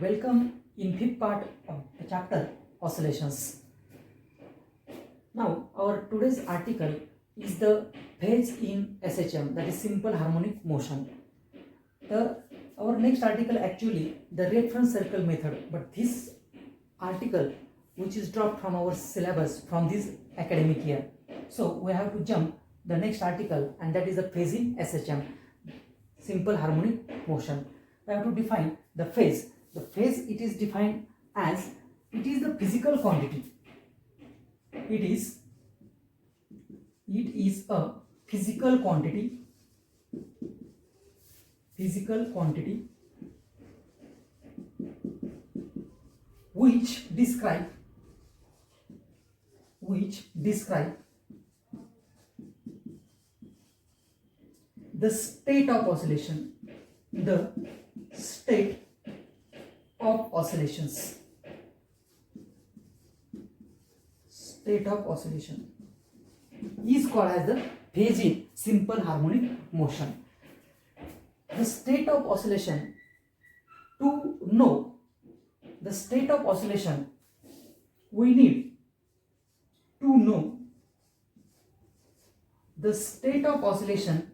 Welcome in fifth part of the chapter oscillations. Now our today's article is the phase in SHM, that is simple harmonic motion. Our next article actually the reference circle method, but this article which is dropped from our syllabus from this academic year. So we have to jump the next article, and that is the phase in SHM, simple harmonic motion. We have to define the phase. The phase, it is defined as it is the physical quantity. It is a physical quantity which describe the state of oscillation, state of oscillation is called as the phase in simple harmonic motion. The state of oscillation, to know the state of oscillation, we need to know the state of oscillation,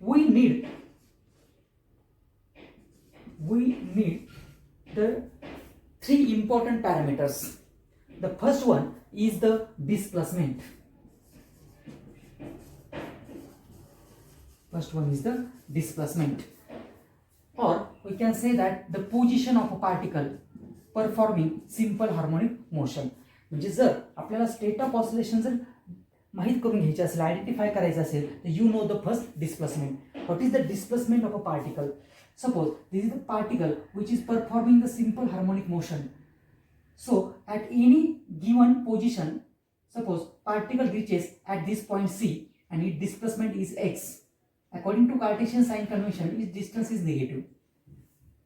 we need the three important parameters. The first one is the displacement. Or we can say that the position of a particle performing simple harmonic motion. म्हणजे जर आपल्याला state of oscillation जर माहित करून घ्यायचे असेल, identify करायचं असेल, तर you know the first displacement. What is the displacement of a particle? Suppose this is the particle which is performing the simple harmonic motion. So at any given position, suppose particle reaches at this point C and its displacement is x. According to Cartesian sign convention, its distance is negative.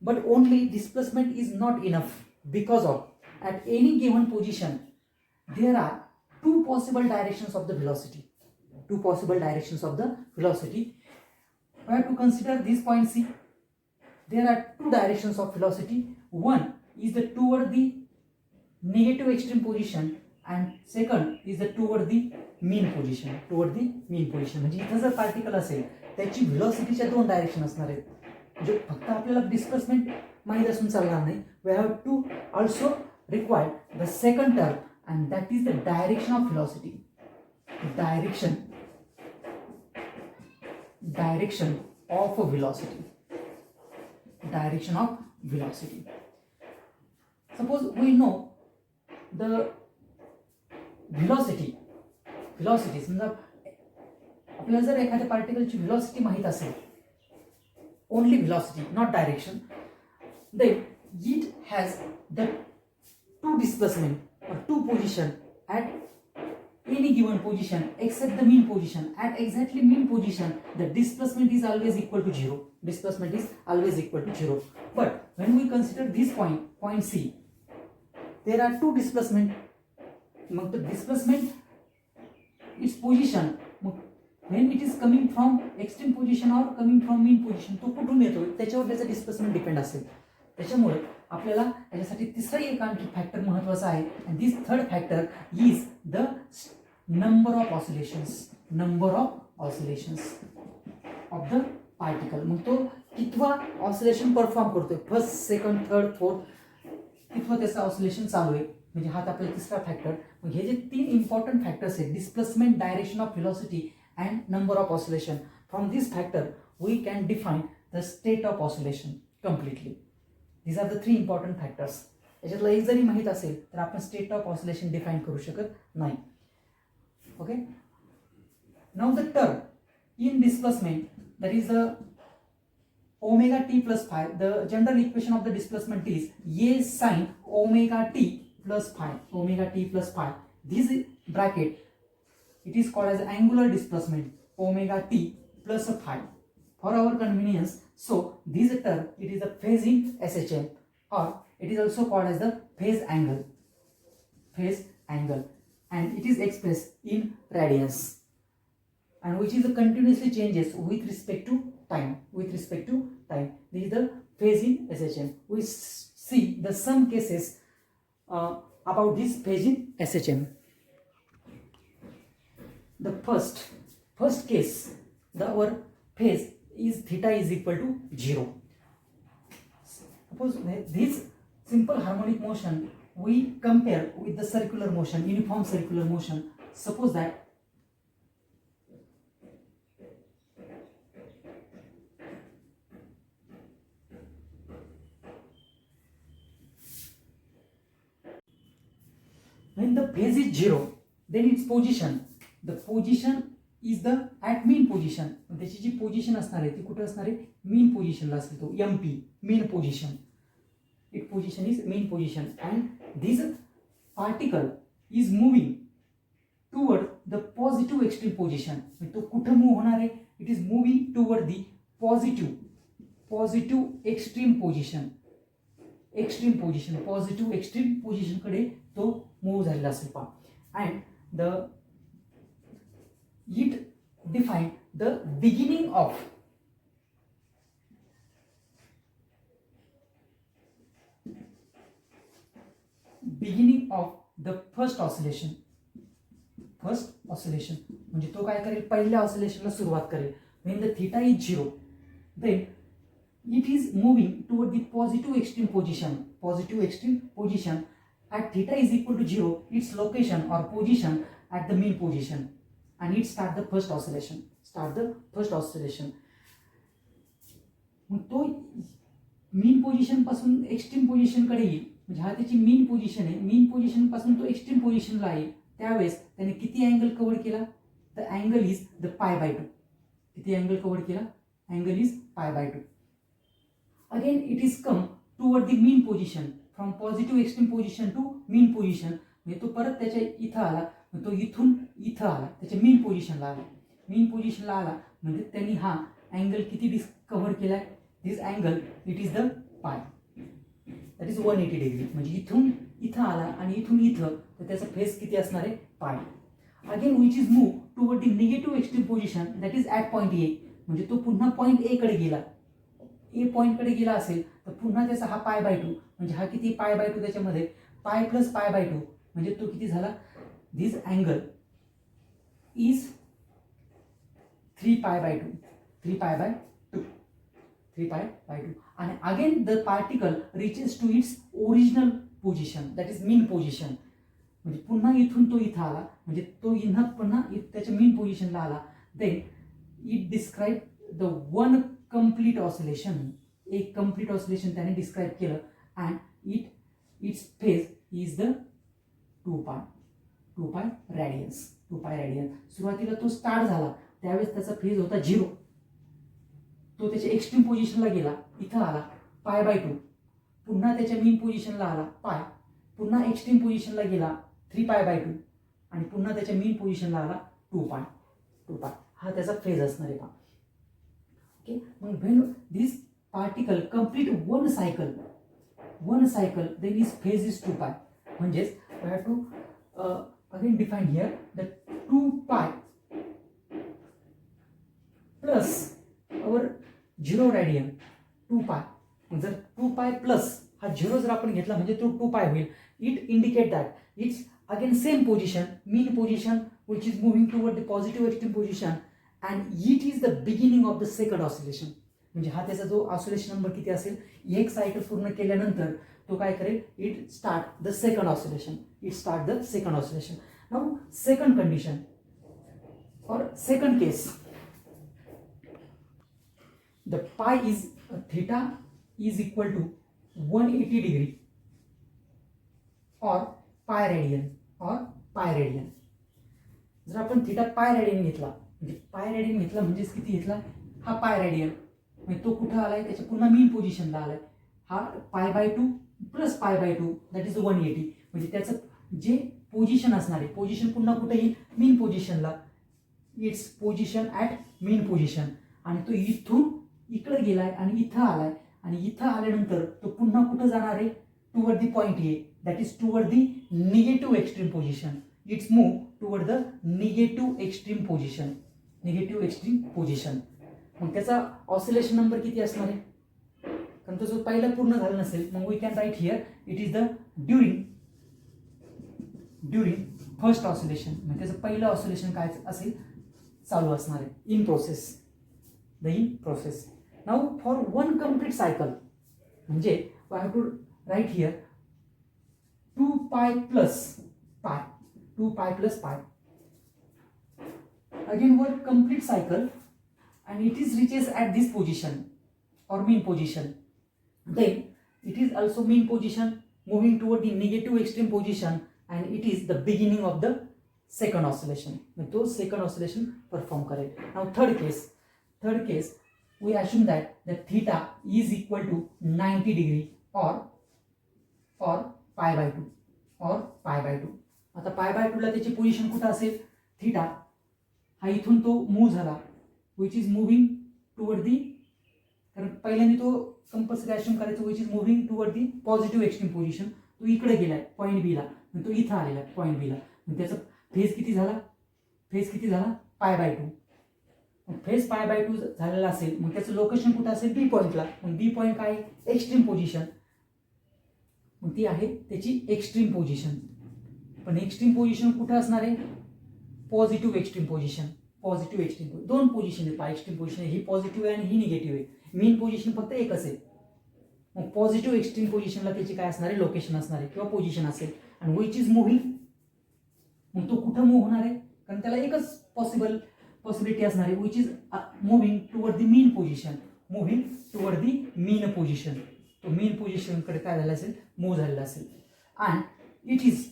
But only displacement is not enough, because of at any given position there are two possible directions of the velocity. We have to consider this point C. There are two directions of velocity. One is the toward the negative extreme position, and second is the toward the mean position. म्हणजे इथं जर particle असेल त्याची व्हेलॉसिटीच्या दोन direction असणार आहेत. म्हणजे फक्त आपल्याला डिस्प्लेसमेंट माहित असून चालणार नाही. We have to also require the second term, and that is the direction of velocity. Direction of velocity. Suppose we know the velocity म्हणजे आपल्याला जर एखाद्या पार्टिकलची व्हेलॉसिटी माहित असेल, only velocity not direction, then it has the two displacement or two position at any given position except the mean position. At exactly mean position, the displacement is always equal to zero. But when we consider this point C, there are two displacement. The displacement, its position, when it is coming from extreme position or coming from mean position, तो कुठून येतो त्याच्यावर त्याचा displacement depend असेल. त्याच्यामुळे आपल्याला याच्यासाठी तिसरा एक आणखी फॅक्टर महत्त्वाचा आहे, and this third factor is the number of oscillations of the particle. मग तो कितवा ऑसिलेशन परफॉर्म करतोय, फर्स्ट, सेकंड, थर्ड, फोर्थ, कितवा त्याचा ऑसिलेशन चालू आहे, म्हणजे हा आपला तिसरा फॅक्टर. मग हे जे तीन इम्पॉर्टंट फॅक्टर्स आहेत, displacement, direction of velocity and number of oscillation, from this factor we can define the state of oscillation completely. These are the three important factors. याच्यातला एक जरी माहित असेल तर आपण स्टेट ऑफ ऑसिलेशन डिफाईन करू शकत नाही. Okay, now the term in displacement, that is the omega t plus phi. The general equation of the displacement is a sin omega t plus phi. This bracket, it is called as angular displacement, omega t plus phi. For our convenience, so this term, it is the phase in SHM, or it is also called as the phase angle, and it is expressed in radians. and which is the continuously changes with respect to time. This is the phase in SHM. We see the some cases about this phase in SHM. The first case, our phase is theta is equal to 0. Suppose this simple harmonic motion we compare with the circular motion, uniform circular motion. Suppose that when the phase is 0, then its position, the position is the at mean position. त्याची जी position असणार आहे ती कुठे असणार आहे, mean पोझिशनला असेल. तो MP mean position. Its position is mean position, and this particle is moving toward the positive extreme position. तो कुठे मूव होणार आहे, it is moving toward the positive extreme position. Positive extreme position कडे तो move झालेला असेल पहा. And the it define the beginning of the first oscillation. म्हणजे तो काय करेल, पहिल्या ऑसिलेशनला सुरुवात करेल. When the theta is 0, then it is moving toward the positive extreme position at theta is equal to 0, its location or position at the mean position, and it start the first oscillation. मग तो mean position पासून extreme position कडे येईल. म्हणजे हा त्याची mean position आहे. Mean position पासून तो एक्स्ट्रीम पोझिशनला येईल. त्यावेळेस त्याने किती अँगल कव्हर केला, द अँगल इज द π/2. किती अँगल कव्हर केला, angle is π/2. Again it is come toward the mean position, from positive extreme position to mean position. म्हणजे तो परत त्याच्या इथं आला, तो इथून इथं आला, त्याच्या मीन पोझिशनला आला. म्हणजे त्यांनी हा अँगल किती कव्हर केलाय, this angle it is the π, that is 180 degree. म्हणजे इथून इथं आला आणि इथून इथं, तर त्याचा फेस किती असणार आहे, π. Again which is move toward the negative extreme position, that is at point A. म्हणजे तो पुन्हा पॉईंट A कडे गेला. ए पॉईंटकडे गेला असेल तर पुन्हा त्याचा हा π/2. म्हणजे हा किती π/2, त्याच्यामध्ये π + π/2 म्हणजे तो किती झाला, दिस अँगल इज 3π/2. आणि again the particle reaches to its original position, that is mean position. म्हणजे पुन्हा इथून तो इथं आला, म्हणजे तो पुन्हा त्याच्या मीन पोझिशनला आला. Then it describe the one complete oscillation. एक कंप्लीट ऑसिलेशन त्याने डिस्क्राईब केलं. And its phase is the 2π radians. सुरुवातीला तो स्टार्ट झाला त्यावेळेस त्याचा फेज होता 0. तो त्याच्या एक्स्ट्रीम पोझिशनला गेला, इथं आला π/2. पुन्हा त्याच्या मीन पोझिशनला आला π. पुन्हा एक्स्ट्रीम पोझिशनला गेला 3π/2 आणि पुन्हा त्याच्या मीन पोझिशनला आला 2π. हा त्याचा फेज असणार आहे पहा. Okay, when this particle complete one cycle, then its phase is 2π. म्हणजेच we have to again define here that 2π plus our 0 radian 2π. जर 2π plus हा 0 जर आपण घेतला म्हणजे तो 2π होईल. It indicate that it's again same position, mean position, which is moving toward the positive extreme position. And it is the beginning of the second oscillation. म्हणजे हा त्याचा जो ऑसिलेशन नंबर किती असेल, एक सायकल पूर्ण केल्यानंतर तो काय करेल, it start the second oscillation. Now second condition और second case, the theta is equal to 180 degree और पाय रेडियन. जर आपण थीटा पाय रेडियन घेतला, म्हणजे पाय रेडियन घेतला म्हणजेच किती घेतला, हा पाय रेडियन. म्हणजे तो कुठं आलाय, त्याच्या पुन्हा मीन पोझिशनला आलाय. हा π/2 + π/2 दॅट इज 180. म्हणजे त्याचं जे पोझिशन असणार आहे, पोझिशन पुन्हा कुठे येईल, मीन पोझिशनला. It's position at mean position. आणि तो इथून इकडे गेलाय आणि इथं आलाय. आणि इथं आल्यानंतर तो पुन्हा कुठं जाणार आहे, toward the point A, that is toward the negative extreme position. Its move toward the negative extreme position. Negative extreme position. मग त्याचा ऑसिलेशन नंबर किती असणार आहे? कारण तो जो पहिला पूर्ण झाला नसेल, मग we can write here it is the during first oscillation. म्हणजे त्याचं पहिलं ऑसिलेशन काय असेल? चालू असणार आहे, in process. Now for one complete cycle, म्हणजे I have to write here 2π plus pi. Again for complete cycle, and it is reaches at this position or mean position. Then it is also mean position moving toward the negative extreme position, and it is the beginning of the second oscillation. तो second oscillation perform करेल. Now third case we assume that the theta is equal to 90 degree or pi by 2. आता pi by 2 ला त्याची position कुठं असेल? Theta हा इथून तो move झाला, विच इज मुव्हिंग टुवर्ड दी, कारण पहिल्यांदा तो कंपल्सरी अश्युम करायचं, विच is moving toward the positive extreme position. तो इकडे गेलाय पॉईंट बी ला, तो इथं आलेला आहे पॉईंट बी ला. मग त्याचा फेज किती झाला? Pi by 2. Mug phase pi by 2 झालेला असेल, मग त्याचं लोकेशन कुठं असेल? बी पॉईंटला. मग बी पॉईंट काय? Extreme position. मग ती आहे त्याची एक्स्ट्रीम पोझिशन. पण एक्स्ट्रीम पोझिशन कुठं असणार आहे? Positive extreme position. दोन पोझिशन आहेत. एक्स्ट्रीम पोझिशन ही पॉझिटिव्ह आहे आणि ही निगेटिव्ह आहे. मेन पोझिशन फक्त एक असेल. मग पॉझिटिव्ह एक्स्ट्रीम पोझिशनला त्याची काय असणार आहे? लोकेशन असणार आहे किंवा पोझिशन असेल. आणि विच इज मुव्हिंग, मग तो कुठं मूव्ह होणार आहे? कारण त्याला एकच पॉसिबिलिटी असणार आहे, विच is moving toward the mean position. तो मेन पोझिशनकडे काय झालं असेल? मूव्ह झालेला असेल. And it is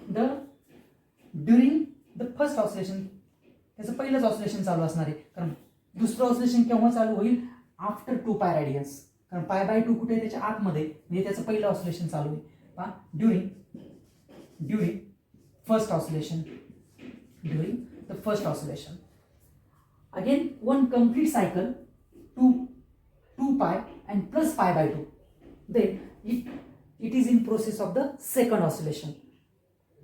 the during the first oscillation, त्याचं पहिलंच ऑसिलेशन चालू असणार आहे. कारण दुसरं ऑसिलेशन केव्हा चालू होईल? After 2π radians. कारण पाय बाय 2 कुठे? त्याच्या आतमध्ये, म्हणजे त्याचं पहिलं ऑसिलेशन चालू आहे. During first oscillation. Again one complete cycle 2π and plus pi by 2. Then it is in process of the second oscillation.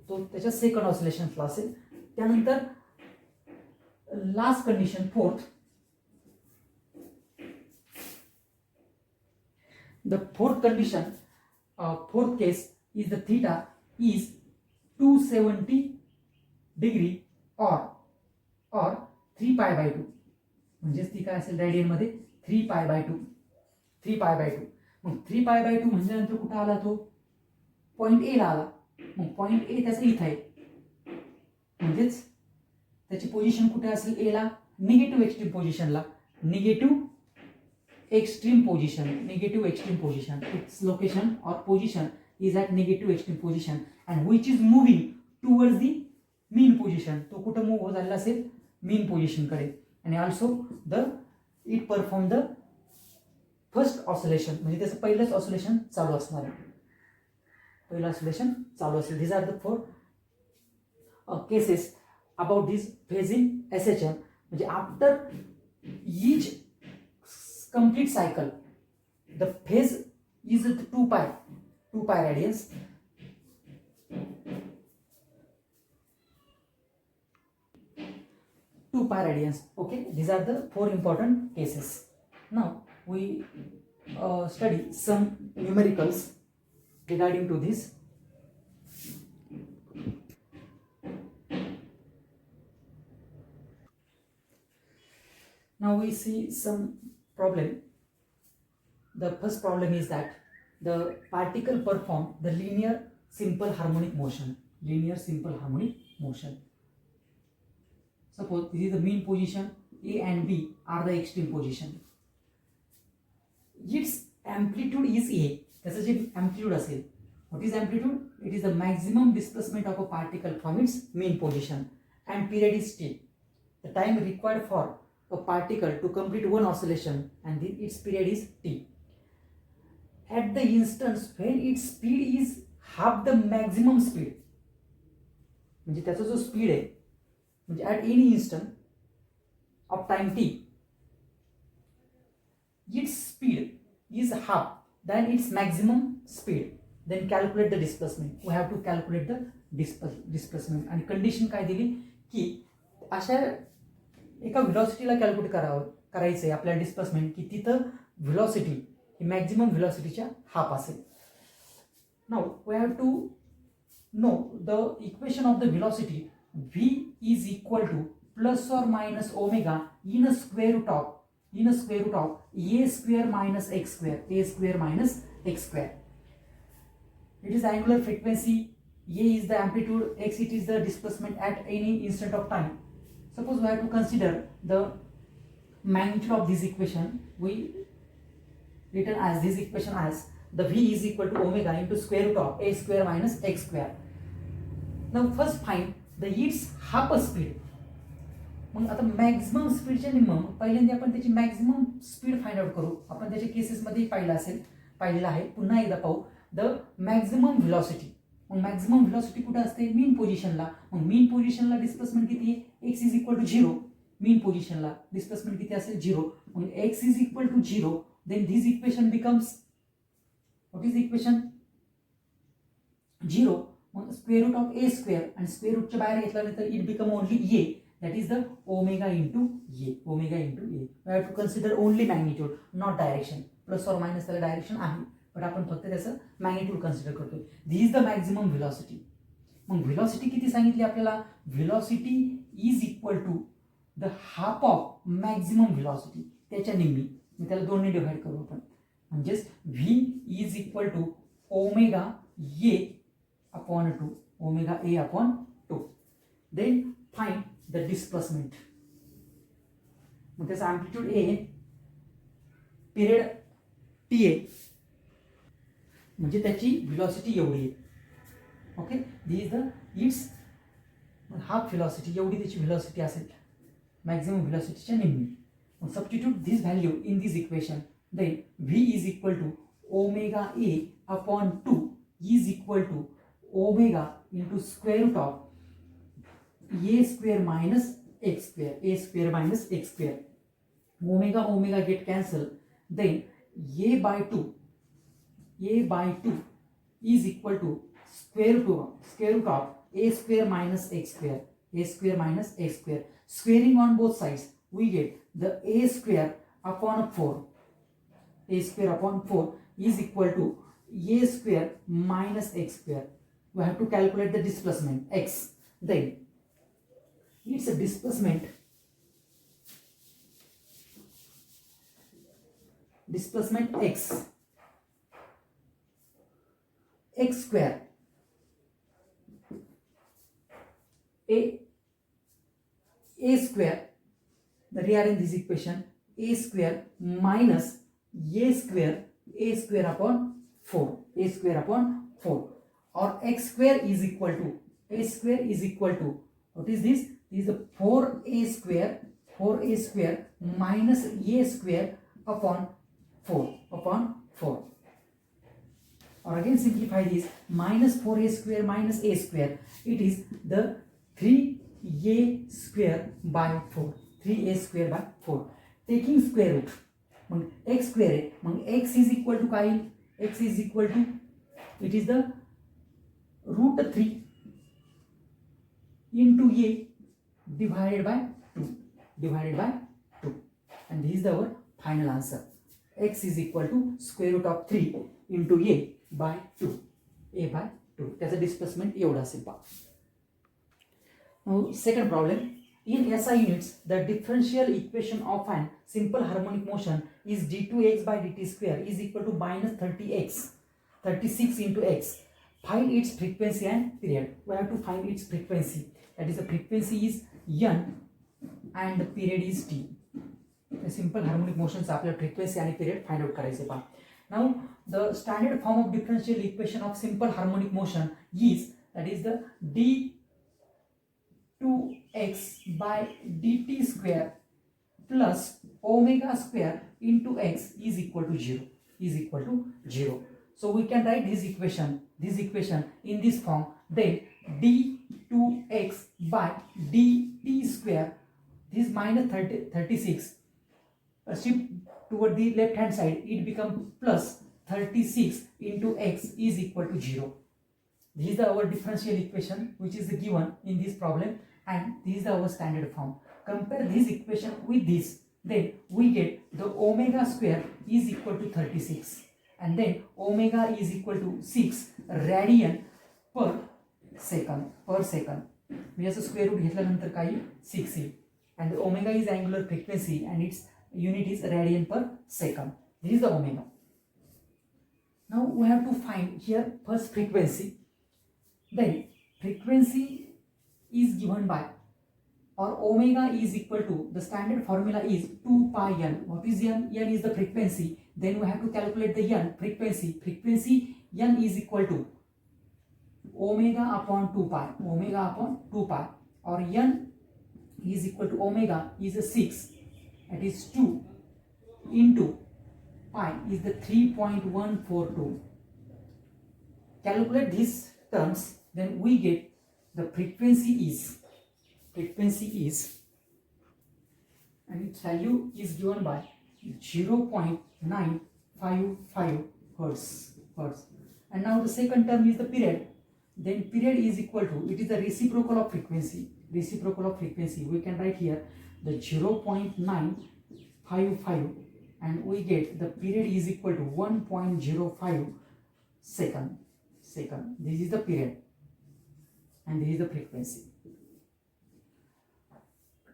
तो त्याच्या सेकंड ऑसिलेशनला असेल. त्यानंतर last condition, fourth case is the theta is 270 degree or 3π by 2. म्हणजेच ती काय असेल radian मध्ये? 3π by 2. Mug 3π by 2 म्हणजे कुठं आला? तो पॉईंट ए ला आला. मग पॉईंट ए त्याचं इथं आहे, म्हणजेच त्याची पोझिशन कुठे असेल? ए ला, निगेटिव्ह एक्स्ट्रीम पोझिशनला. Negative extreme position. It's location or position is at negative extreme position and which is moving towards the mean position. तो कुठं मूव्ह झालेला असेल? मीन पोझिशनकडे. आणि also it perform the first oscillation, म्हणजे त्याचं पहिलंच ऑसिलेशन चालू असणार आहे. These are the 4 cases about this phase in SHM. म्हणजे after each complete cycle the phase is 2π radians. Okay, these are the 4 important cases. Now we study some numericals regarding to this. Now we see some problem. The first problem is that the particle perform the linear simple harmonic motion. Suppose this is the mean position, A and B are the extreme position. Its amplitude is A. त्याचं जे amplitude असेल, what is amplitude? It is the maximum displacement of a particle from its mean position, and period is t. The time required for a particle to complete one oscillation, and its period is t. At the instance when its speed is half the maximum speed, म्हणजे त्याचा जो speed आहे, म्हणजे at any instant of time t, its speed is half than its maximum speed. Then calculate the displacement. We have to calculate the displacement. आणि condition काय दिली की अशा एका व्हेलॉसिटीला कॅल्क्युलेट करायचं आहे आपल्याला डिस्प्लेसमेंट, की तिथं व्हेलॉसिटी ही मॅक्झिमम व्हेलॉसिटीच्या हाफ असेल. Now we have to know the equation of the velocity. v is equal to plus or minus omega in a square root of a square minus x square. It is the angular frequency, a is the amplitude, x it is the displacement at any instant of time. Suppose we have to consider the magnitude of this equation. We written as this equation as the v is equal to omega into square root of a square minus x square. Now first find the its half speed. मग आता maximum स्पीडच्या निम्म पहिल्यांदा आपण त्याची maximum speed find out करू. आपण त्याच्या केसेसमध्ये पाहिलेलं आहे. पुन्हा एकदा पाहू the maximum velocity. Mug maximum velocity कुठे असते? मीन पोझिशनला. मग मीन पोझिशनला डिस्प्लेसमेंट किती आहे? x is equal to 0. Mean पोझिशनला डिस्प्लेसमेंट किती असेल? 0. मग x is equal to 0. Then this equation becomes, what is equation? 0. मग square root of A square, आणि स्क्वेअर रूटच्या बाहेर घेतल्यानंतर it become only A, that is the omega into a. We have to consider only magnitude, not direction. Plus or minus त्याला direction आहे, पण आपण फक्त त्याचं मॅग्निट्यूड कन्सिडर करतोय. This is the maximum velocity. मग व्हेलॉसिटी किती सांगितली आपल्याला? Velocity is equal to the half of maximum velocity, त्याच्या निम्मी. मी त्याला 2 ने डिवाइड करू आपण. म्हणजेच v is equal to omega a upon 2, omega a upon 2. Then find the displacement. मग त्याचा amplitude A, period T A, म्हणजे त्याची व्हेलॉसिटी एवढी आहे. Okay, the is the it's half velocity, एवढी त्याची व्हेलॉसिटी असेल मॅक्झिमम व्हेलॉसिटीच्या निम्मी. मग substitute this value in this equation. Then v is equal to omega A upon 2 is equal to omega into square root of a square minus x square. Omega get cancel. Then a by 2 is equal to square root of a square minus x square. Squaring on both sides, we get the a square upon 4. A square upon 4 is equal to a square minus x square. We have to calculate the displacement x. Then it's a displacement x square a square, the rearrange this equation, a square minus a square upon 4, or x square is equal to what is this? This is the 4a square minus a square upon 4. Or again simplify this, minus 4a square minus a square. It is the 3a square by 4. Taking square root, x square, x is equal to काय? X is equal to, it is the root 3 into a divided by 2, and this is our final answer. X is equal to square root of 3 into a by 2. त्याचा displacement एवढा असेल पहा. Now second problem, in SI units the differential equation of an simple harmonic motion is d2x by dt square is equal to minus 36 into x. Find its frequency and period. We have to find its frequency. That is, the frequency is n and the period is t. The simple harmonic motions आपल्या frequency and period find out करायचे पहा. Now the standard form of differential equation of simple harmonic motion is, that is the d2x by dt square plus omega square into x is equal to 0. So we can write this equation in this form. Then d2x by dt square, this minus 36, shift toward the left hand side, it becomes plus 36 into x is equal to 0. This is our differential equation which is given in this problem, and this is our standard form. compare this equation with this, then we get the omega square is equal to 36, and then omega is equal to 6 radian per second. म्हणजे याचं square root घेतल्यानंतर काही 6 येईल. and the omega is angular frequency and its unit is radian per second. This is the omega. Now we have to find here first frequency. Then frequency is given by, or omega is equal to, the standard formula is 2 pi n. What is n? N is the frequency. Then we have to calculate the n frequency. Frequency n is equal to omega upon 2 pi. Omega upon 2 pi, or n is equal to omega is a 6. That is 2 into pi is the 3.142. Calculate these terms, then we get the frequency is, and its value is given by 0.955 hertz. And now the second term is the period. Then period is equal to, it is the reciprocal of frequency. We can write here the 0.955, and we get the period is equal to 1.05 second. This is the period and this is the frequency.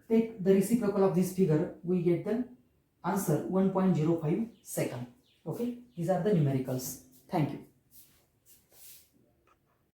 Take the reciprocal of this figure, we get the answer 1.05 second. Okay, these are the numericals. Thank you.